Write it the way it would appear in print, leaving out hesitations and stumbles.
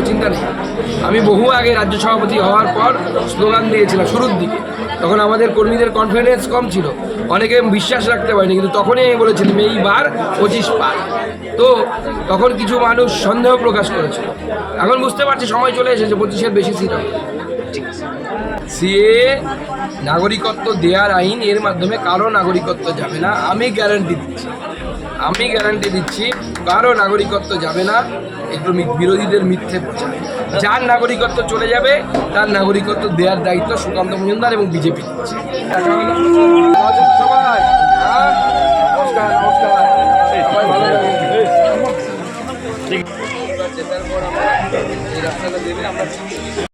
চিন্তা নেই, আমি বহু আগে রাজ্য সভাপতি হওয়ার পর স্লোগান দিয়েছিলাম শুরুর দিকে, তখন আমাদের কর্মীদের কনফিডেন্স কম ছিল, অনেকে বিশ্বাস রাখতে পারেনি, কিন্তু তখনই আমি বলেছিলাম এইবার 25 পার। তো তখন কিছু মানুষ সন্দেহ প্রকাশ করেছিল, এখন বুঝতে পারছি সময় চলে এসেছে 25-এর বেশি সিট হবে। সিএ নাগরিকত্ব দেওয়ার আইন, এর মাধ্যমে কারো নাগরিকত্ব যাবে না, আমি গ্যারান্টি দিচ্ছি কারো নাগরিকত্ব যাবে না। একটু বিরোধীদের মিথ্যে প্রচার, যার নাগরিকত্ব চলে যাবে তার নাগরিকত্ব দেওয়ার দায়িত্ব সুকান্ত মজুমদার এবং বিজেপি দিচ্ছে। নমস্কার।